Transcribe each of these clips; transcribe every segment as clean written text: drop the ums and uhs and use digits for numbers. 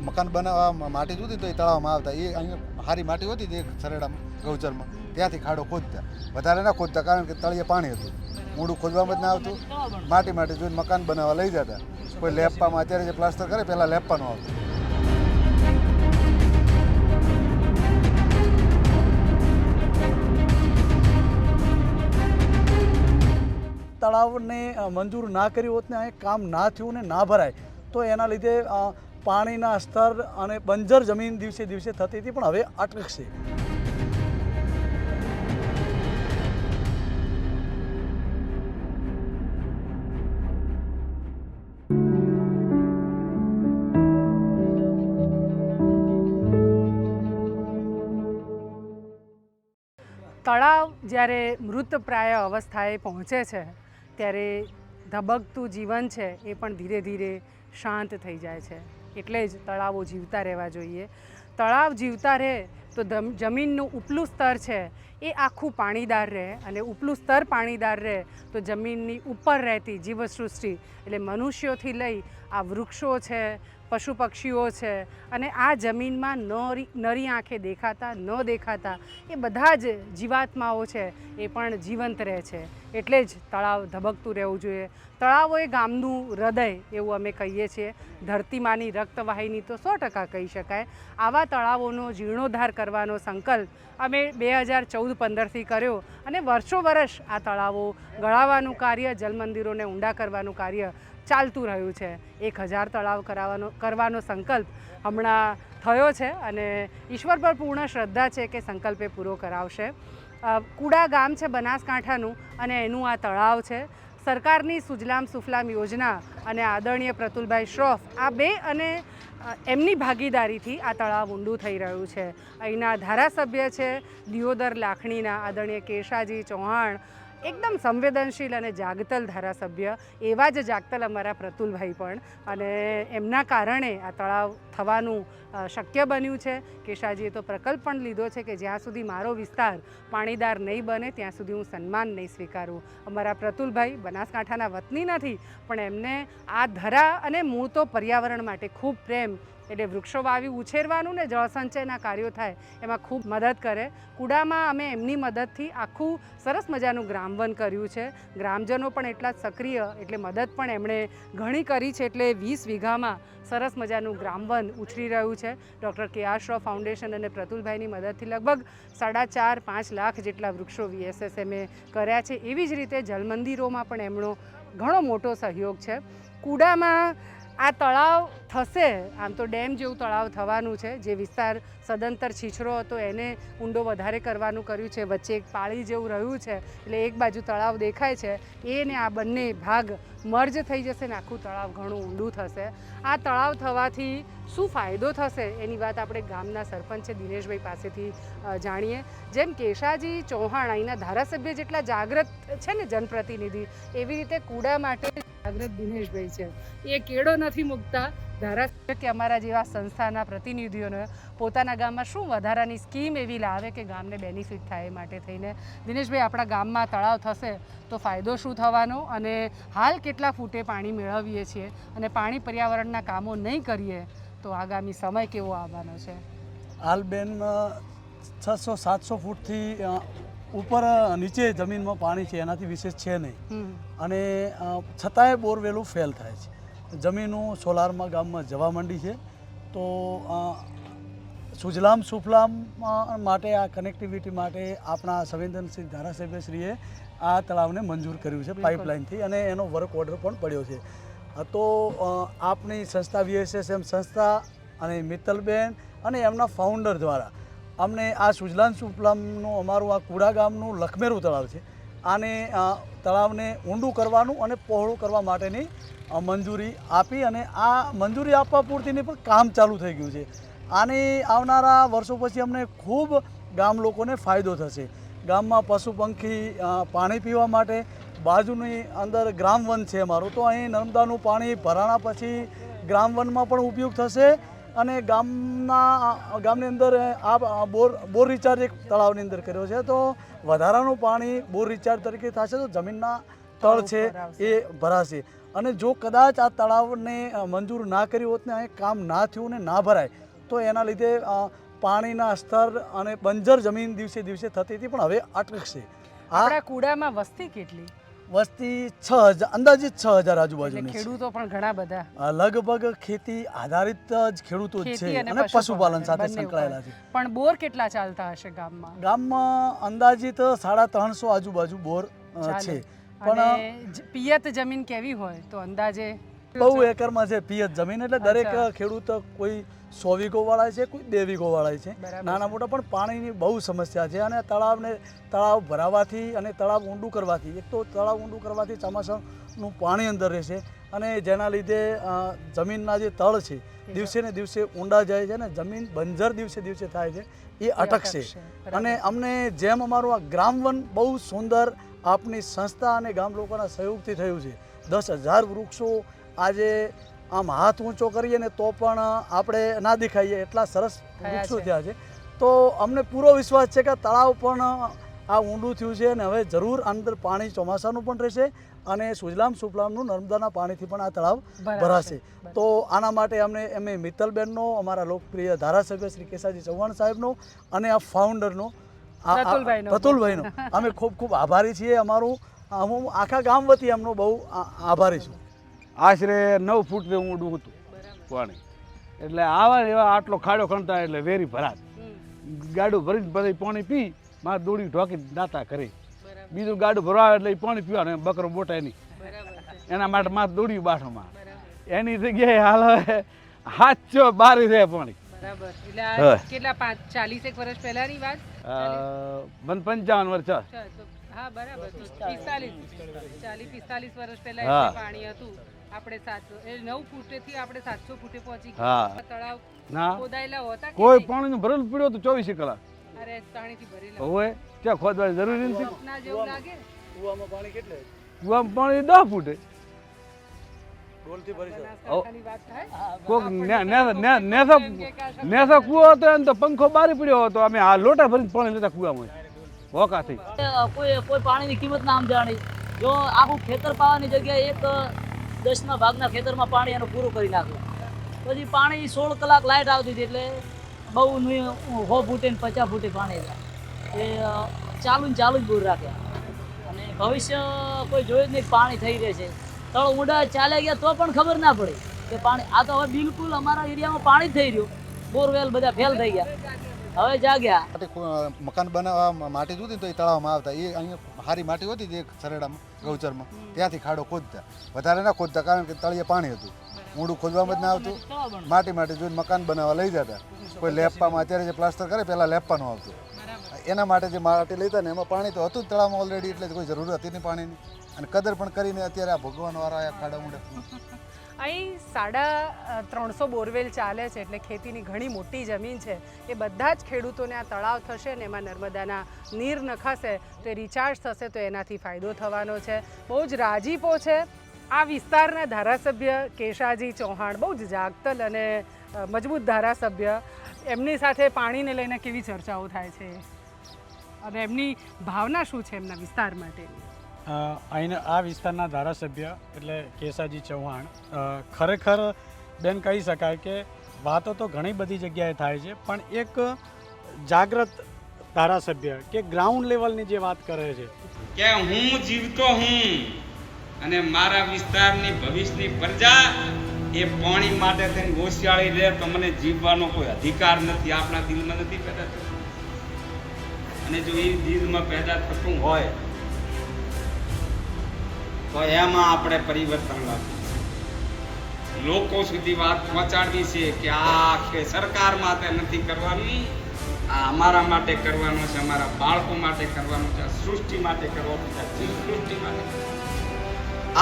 મકાન બનાવવા માટી જોતી તો એ તળાવમાં આવતા. એ અહીંયા સારી માટી હોતી તે સરેડા ગૌચરમાં ત્યાંથી ખાડો ખોદતા. વધારે ના ખોદતા કારણ કે તળિયે પાણી હતું, મૂળું ખોદવામાં જ ના આવતું. માટી જોઈને મકાન બનાવવા લઈ જતા. કોઈ લેપવામાં અત્યારે જે પ્લાસ્ટર કરે પહેલાં લેપવાનું આવતું. તળાવને મંજૂર ના કર્યું હોત ને અહીં કામ ના થયું ને ના ભરાય તો એના લીધે પાણીના સ્તર અને બંજર જમીન દિવસે દિવસે થતી હતી, પણ હવે અટકશે. તળાવ જ્યારે મૃતપ્રાય અવસ્થાએ પહોંચે છે ત્યારે ધબકતું જીવન છે એ પણ ધીરે ધીરે શાંત થઈ જાય છે. એટલે જ તળાવો જીવતા રહેવા જોઈએ. તળાવ જીવતા રહે તો જમીનનું ઉપલું સ્તર છે એ આખું પાણીદાર રહે, અને ઉપલું સ્તર પાણીદાર રહે તો જમીનની ઉપર રહેતી જીવસૃષ્ટિ એટલે મનુષ્યોથી લઈ આ વૃક્ષો છે, પશુ પક્ષીઓ છે, અને આ જમીનમાં નરી આંખે દેખાતા ન દેખાતા એ બધા જ જીવાત્માઓ છે એ પણ જીવંત રહે છે. એટલે જ તળાવ ધબકતું રહેવું જોઈએ. તળાવો એ ગામનું હૃદય એવું અમે કહીએ છીએ. ધરતીમાંની રક્તવાહિની તો 100% કહી શકાય. આવા તળાવોનો જીર્ણોદ્ધાર કરવાનો સંકલ્પ અમે 2014-15થી કર્યો, અને વર્ષો વર્ષ આ તળાવો ગળાવવાનું કાર્ય, જલમંદિરોને ઊંડા કરવાનું કાર્ય ચાલતું રહ્યું છે. 1000 તળાવ કરવાનો સંકલ્પ હમણાં થયો છે, અને ઈશ્વર પર પૂર્ણ શ્રદ્ધા છે કે સંકલ્પે પૂરો કરાવશે. કુડા ગામ છે બનાસકાંઠાનું, અને એનું આ તળાવ છે. સરકારની સુજલામ સુફલામ યોજના અને આદરણીય પ્રતુલભાઈ શ્રોફ આ બે અને એમની ભાગીદારીથી આ તળાવ ઊંડું થઈ રહ્યું છે. અહીંના ધારાસભ્ય છે દિયોદર લાખણીના આદરણીય કેશાજી ચૌહાણ, એકદમ સંવેદનશીલ અને જાગતલ ધારાસભ્ય. એવા જ જાગતલ અમારા પ્રતુલભાઈ પણ, અને એમના કારણે આ તળાવ થવાનું શક્ય બન્યું છે. કેશાજીએ તો પ્રકલ્પ પણ લીધો છે કે જ્યાં સુધી મારો વિસ્તાર પાણીદાર નહીં બને ત્યાં સુધી હું સન્માન નહીં સ્વીકારું. અમારા પ્રતુલભાઈ બનાસકાંઠાના વતની નથી, પણ એમને આ ધરા અને મૂળ તો પર્યાવરણ માટે ખૂબ પ્રેમ, એટલે વૃક્ષો વાવી ઉછેરવાનું ને જળસંચયના કાર્યો થાય એમાં ખૂબ મદદ કરે. કુડામાં અમે એમની મદદથી આખું સરસ મજાનું ગ્રામવન કર્યું છે. ગ્રામજનો પણ એટલા જ સક્રિય, એટલે મદદ પણ એમણે ઘણી કરી છે. એટલે 20 વીઘામાં સરસ મજાનું ગ્રામવન ઉછરી રહ્યું છે. ડૉક્ટર કે.આર. શ્રોફ ફાઉન્ડેશન અને પ્રતુલભાઈની મદદથી લગભગ 4.5-5 લાખ જેટલા વૃક્ષો VSSMએ કર્યા છે. એવી જ રીતે જલમંદિરોમાં પણ એમનો ઘણો મોટો સહયોગ છે. કુડામાં આ તળાવ થશે, આમ તો ડેમ જેવું તળાવ થવાનું છે. જે વિસ્તાર સદંતર છીછરો હતો એને ઊંડો વધારે કરવાનું કર્યું છે. વચ્ચે એક પાળી જેવું રહ્યું છે, એટલે એક બાજુ તળાવ દેખાય છે, એને આ બંને ભાગ મર્જ થઈ જશે ને આખું તળાવ ઘણું ઊંડું થશે. આ તળાવ થવાથી શું ફાયદો થશે એની વાત આપણે ગામના સરપંચ છે દિનેશભાઈ પાસેથી જાણીએ. જેમ કેશાજી ચૌહાણ અહીંના ધારાસભ્ય જેટલા જાગૃત છે ને જનપ્રતિનિધિ, એવી રીતે કુડા માટે જાગૃત દિનેશભાઈ છે. એ કેળો નથી મૂકતા. ધારાસભ્ય કે અમારા જેવા સંસ્થાના પ્રતિનિધિઓને પોતાના ગામમાં શું વધારાની સ્કીમ એવી લાવે કે ગામને બેનિફિટ થાય એ માટે થઈને. દિનેશભાઈ, આપણા ગામમાં તળાવ થશે તો ફાયદો શું થવાનો, અને હાલ કેટલા ફૂટે પાણી મેળવીએ છીએ, અને પાણી પર્યાવરણના કામો નહીં કરીએ તો આગામી સમય કેવો આવવાનો છે? હાલ બેન 600-700 ફૂટથી ઉપર નીચે જમીનમાં પાણી છે, એનાથી વિશેષ છે નહીં. અને છતાંય બોરવેલું ફેલ થાય છે. જમીનો સોલારમાં ગામમાં જવા માંડી છે. તો સુજલામ સુફલામ માટે, આ કનેક્ટિવિટી માટે આપણા સંવેદનશીલ ધારાસભ્યશ્રીએ આ તળાવને મંજૂર કર્યું છે પાઇપલાઇનથી, અને એનો વર્ક ઓર્ડર પણ પડ્યો છે. તો આપણી સંસ્થા VSSM સંસ્થા અને મિત્તલબેન અને એમના ફાઉન્ડર દ્વારા અમને આ સુજલામ સુફલામનું અમારું આ કુડા ગામનું લખમેરું તળાવ છે, આને તળાવને ઊંડું કરવાનું અને પહોળું કરવા માટેની મંજૂરી આપી, અને આ મંજૂરી આપવા પૂરતીની પણ કામ ચાલુ થઈ ગયું છે. આની આવનારા વર્ષો પછી અમને ખૂબ ગામ લોકોને ફાયદો થશે. ગામમાં પશુ પંખી પાણી પીવા માટે બાજુની અંદર ગ્રામવન છે અમારું, તો અહીં નર્મદાનું પાણી ભરાણા પછી ગ્રામવનમાં પણ ઉપયોગ થશે. અને ગામની અંદર આ બોર રિચાર્જ એક તળાવની અંદર કર્યો છે, તો વધારાનું પાણી બોર રિચાર્જ તરીકે થશે, તો જમીનના તળ છે એ ભરાશે. અને જો કદાચ આ તળાવને મંજૂર ના કર્યું હોત ને અહીં કામ ના થયું ને ના ભરાય તો એના લીધે પાણીના સ્તર અને બંજર જમીન દિવસે દિવસે થતી હતી, પણ હવે અટકશે. આપણા કુડામાં વસ્તી કેટલી? વસ્તી 6,000 અંદાજિત 6,000 એટલે આજુબાજુની છે. ખેડૂતો પણ ઘણા બધા લગભગ ખેતી આધારિત જ ખેડૂતો જ ખેતી છે અને અને પશુપાલન સાથે બંને સંકળાયેલા ઉપર. છે. પણ બોર કેટલા ચાલતા હશે ગામમાં? ગામમાં અંદાજિત 350 આજુબાજુ બોર છે. પણ અને પિયત જમીન કેવી હોય તો અંદાજે? બહુ એકરમાં છે પિયત જમીન, એટલે દરેક ખેડૂત કોઈ 100 વીઘો વાળા છે, કોઈ 2 વીઘો વાળા છે, બરાબર. નાના મોટા. પણ પાણીની બહુ સમસ્યા છે અને તળાવ ભરાવાથી અને તળાવ ઊંડું કરવાથી, એક તો તળાવ ઊંડું કરવાથી ચોમાસાનું પાણી અંદર રહેશે અને જેના લીધે જમીનના જે તળ છે દિવસે ને દિવસે ઊંડા જાય છે અને જમીન બંજર દિવસે દિવસે થાય છે, એ અટકશે. બરાબર. અને અમને જેમ અમારું આ ગ્રામવન બહુ સુંદર આપની સંસ્થા અને ગામ લોકોના સહયોગથી થયું છે, 10,000 વૃક્ષો આજે આમ હાથ ઊંચો કરીએ ને તો પણ આપણે ના દેખાઈએ એટલા સરસ વૃક્ષો થયા છે. તો અમને પૂરો વિશ્વાસ છે કે તળાવ પણ આ ઊંડું થયું છે અને હવે જરૂર અંદર પાણી ચોમાસાનું પણ રહેશે અને સુજલામ સુફલામનું નર્મદાના પાણીથી પણ આ તળાવ ભરાશે. તો આના માટે અમે મિત્તલબેનનો, અમારા લોકપ્રિય ધારાસભ્ય શ્રી કેસાજી ચૌહાણ સાહેબનો અને આ ફાઉન્ડરનો પ્રતુલભાઈનો અમે ખૂબ ખૂબ આભારી છીએ. હું આખા ગામ વતી એમનો બહુ આભારી છું. આશરે 9 ફૂટ ઊંડું હતું પાણી, એટલે આવા એવા આટલો ખાડો ખણતા એટલે વેરી ભરાત. ગાડું ભરીને પછી પાણી પી મારે દોડી ઢોકી દાતા કરી, બીજું ગાડું ભરવા એટલે પાણી પીવાનું, બકરો બોટાય નહીં, એના માટે મારે દોડ્યું બાઠોમાં. એની જગ્યાએ હાલ હવે 712 છે પાણી. બરાબર. એટલે કેટલા 40 વર્ષ પહેલાની વાત? 55 વર્ષ. હા બરાબર. 45 વર્ષ પહેલા પાણી હતું. આપણે 9 ફૂટેથી આપણે 700 ફૂટે પહોંચી ગયા. તળાવ ખોદાયેલા હતા? કોઈ પાણીનું ભરેલું પડ્યું હતું 24 કલાક. અરે પાણીથી ભરેલા હોય ત્યાં ખોદવાની જરૂરી નથી. સપના જેવું લાગે. કૂવામાં પાણી કેટલે? કૂવામાં પાણી 10 ફૂટે. ડોલથી ભરી જાય. બનાસકાંઠાની વાત થાય. કોક નેસો કૂવો હતો એને તો પંખો બારી પડ્યો હતો, અમે આ લોટા ભરીને પાણી લેતા કૂવામાં હોકાથી. કોઈ પાણીની કિંમત ના સમજાણી. જો આખું ખેતર પાવાની જગ્યાએ 1/10 ભાગના ખેતરમાં પાણી એનું પૂરું કરી નાખ્યું. પછી પાણી 16 કલાક લાઇટ આવતી હતી, એટલે બહુ 100 ફૂટે ને 50 ફૂટે પાણી એ ચાલુ જ બોર રાખ્યા. અને ભવિષ્ય કોઈ જોયું જ નહીં પાણી થઈ રહેશે. તળ ઊંડા ચાલ્યા ગયા તો પણ ખબર ના પડી કે પાણી. આ તો હવે બિલકુલ અમારા એરિયામાં પાણી જ થઈ રહ્યું. બોરવેલ બધા ફેલ થઈ ગયા, હવે જાગ્યા. મકાન બનાવવા માટી જોતી તો એ તળાવમાં આવતા, એ અહીંયા સારી માટી હોતી જે સરેડામાં ગૌચરમાં, ત્યાંથી ખાડો ખોદતા. વધારે ના ખોદતા કારણ કે તળિયે પાણી હતું, ઊંડું ખોદવામાં જ ના આવતું. માટી જોઈને મકાન બનાવવા લઈ જતા. કોઈ લેપવામાં અત્યારે જે પ્લાસ્ટર કરે પહેલાં લેપવાનું આવતું, એના માટે જે માટી લેતા ને એમાં પાણી તો હતું જ તળાવમાં ઓલરેડી, એટલે કોઈ જરૂર હતી નહીં પાણીની. અને કદર પણ કરીને અત્યારે આ ભગવાન વાળા આયા ખાડા ઊંડે. અહીં 350 બોરવેલ ચાલે છે, એટલે ખેતીની ઘણી મોટી જમીન છે. એ બધા જ ખેડૂતોને આ તળાવ થશે ને એમાં નર્મદાના નીર નખાશે તો એ રિચાર્જ થશે, તો એનાથી ફાયદો થવાનો છે. બહુ જ રાજીપો છે આ વિસ્તારના ધારાસભ્ય કેશાજી ચૌહાણ, બહુ જ જાગતલ અને મજબૂત ધારાસભ્ય. એમની સાથે પાણીને લઈને કેવી ચર્ચાઓ થાય છે અને એમની ભાવના શું છે એમના વિસ્તાર માટેની? અહીંના આ વિસ્તારના ધારાસભ્ય એટલે કેશાજી ચૌહાણ ખરેખર બેન કહી શકાય કે વાતો તો ઘણી બધી જગ્યાએ થાય છે, પણ એક જાગૃત ધારાસભ્ય કે ગ્રાઉન્ડ લેવલની જે વાત કરે છે કે હું જીવતો હું અને મારા વિસ્તારની ભવિષ્યની પ્રજા એ પાણી માટે થઈને હોશિયાળી રહે, તો મને જીવવાનો કોઈ અધિકાર નથી, આપણા દિલમાં નથી પેદા થતું. અને જો એ દિલમાં પેદા થતું હોય તો એમાં આપણે પરિવર્તન લાવવું, લોકો સુધી વાત પહોંચાડવી છે કે આ સરકાર માટે નથી કરવાનું, આ અમારા માટે કરવાનું છે, અમારા બાળકો માટે કરવાનું છે, સૃષ્ટિ માટે કરવાનું છે, સૃષ્ટિ માટે,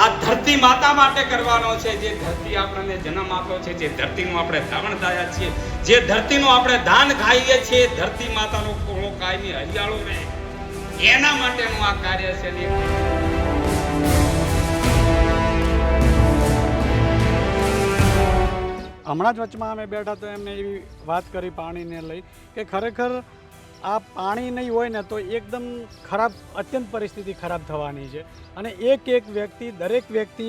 આ ધરતી માતા માટે કરવાનો છે. જે ધરતી આપણને જન્મ આપ્યો છે, જે ધરતીનું આપણે ધાવણ થયા છીએ, જે ધરતીનું આપણે દાન ખાઈએ છીએ, ધરતી માતાનો કોળો કાયમી હરિયાળો રહે, એના માટેનું આ કાર્ય છે. હમણાં જ વચમાં અમે બેઠા તો એમને એવી વાત કરી પાણીને લઈ કે ખરેખર આ પાણી નહીં હોય ને તો એકદમ ખરાબ, અત્યંત પરિસ્થિતિ ખરાબ થવાની છે. અને એક વ્યક્તિ, દરેક વ્યક્તિ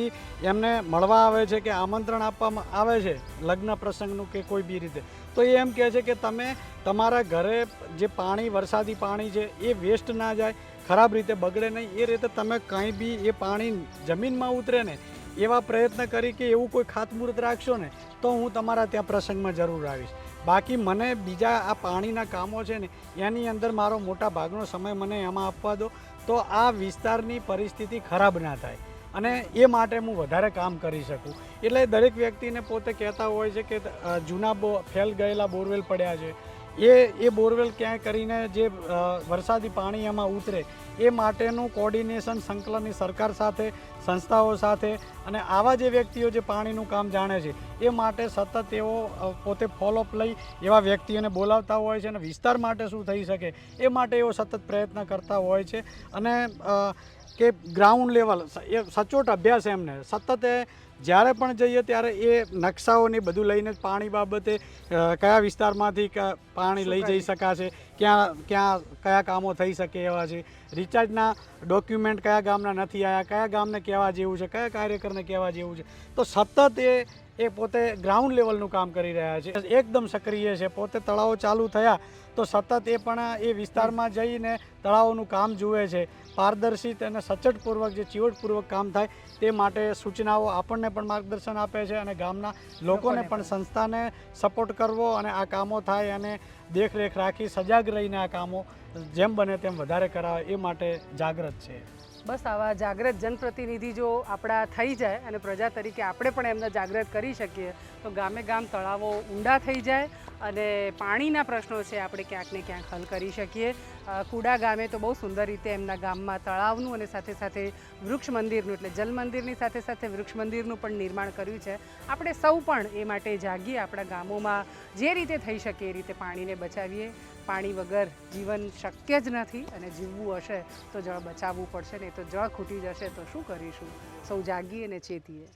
એમને મળવા આવે છે કે આમંત્રણ આપવામાં આવે છે લગ્ન પ્રસંગનું કે કોઈ બી રીતે, તો એ એમ કહે છે કે તમે તમારા ઘરે જે પાણી, વરસાદી પાણી છે એ વેસ્ટ ના જાય, ખરાબ રીતે બગડે નહીં, એ રીતે તમે કંઈ બી એ પાણી જમીનમાં ઉતરે ને એવા પ્રયત્ન કરી કે એવું કોઈ ખાતમુહૂર્ત રાખશો ને તો હું તમારા ત્યાં પ્રસંગમાં જરૂર આવીશ. બાકી મને બીજા આ પાણીના કામો છે ને એની અંદર મારો મોટા ભાગનો સમય મને એમાં આપવા દો, તો આ વિસ્તારની પરિસ્થિતિ ખરાબ ના થાય અને એ માટે હું વધારે કામ કરી શકું. એટલે દરેક વ્યક્તિને પોતે કહેતા હોય છે કે જૂના ફેલ ગયેલા બોરવેલ પડ્યા છે, એ બોરવેલ ક્યાંય કરીને જે વરસાદી પાણી એમાં ઉતરે એ માટેનું કોર્ડિનેશન, સંકલન સરકાર સાથે, સંસ્થાઓ સાથે અને આવા જે વ્યક્તિઓ જે પાણીનું કામ જાણે છે એ માટે સતત એવો પોતે ફોલોઅપ લઈ એવા વ્યક્તિઓને બોલાવતા હોય છે અને વિસ્તાર માટે શું થઈ શકે એ માટે એવો સતત પ્રયત્ન કરતા હોય છે. અને કે ગ્રાઉન્ડ લેવલ એ સચોટ અભ્યાસ એમને સતત જ્યારે પણ જઈએ ત્યારે એ નકશાઓને બધું લઈને પાણી બાબતે કયા વિસ્તારમાંથી પાણી લઈ જઈ શકાશે, કયા કામો થઈ શકે એવા છે, રિચાર્જના ડોક્યુમેન્ટ કયા ગામના નથી આવ્યા, કયા ગામને કહેવા જેવું છે, કયા કાર્યકરને કહેવા જેવું છે, તો સતત એ પોતે ગ્રાઉન્ડ લેવલનું કામ કરી રહ્યા છે, એકદમ સક્રિય છે. પોતે તળાવો ચાલુ થયા તો સતત એ પણ એ વિસ્તારમાં જઈને તળાવોનું કામ જુએ છે. પારદર્શિત અને સચોટપૂર્વક જે ચીવટપૂર્વક કામ થાય તે માટે સૂચનાઓ આપણને પણ માર્ગદર્શન આપે છે અને ગામના લોકોને પણ, સંસ્થાને સપોર્ટ કરવો અને આ કામો થાય અને દેખરેખ રાખી સજાગ રહીને આ કામો જેમ બને તેમ વધારે કરાવે એ માટે જાગૃત છે. બસ આવા જાગૃત જનપ્રતિનિધિ જો આપણા થઈ જાય અને પ્રજા તરીકે આપણે પણ એમને જાગૃત કરી શકીએ તો ગામે ગામ તળાવો ઊંડા થઈ જાય અને પાણીના પ્રશ્નો છે આપણે ક્યાંક ને ક્યાંક હલ કરી શકીએ. કુડા ગામે તો બહુ સુંદર રીતે એમના ગામમાં તળાવનું અને સાથે સાથે વૃક્ષ મંદિરનું, એટલે જલ મંદિરની સાથે સાથે વૃક્ષ મંદિરનું પણ નિર્માણ કર્યું છે. આપણે સૌ પણ એ માટે જાગીએ, આપણા ગામોમાં જે રીતે થઈ શકે એ રીતે પાણીને બચાવીએ. પાણી વગર જીવન શક્ય જ નથી અને જીવવું હશે તો જળ બચાવવું પડશે, ને તો જળ ખૂટી જશે તો શું કરીશું? સૌ જાગીએ અને ચેતીએ.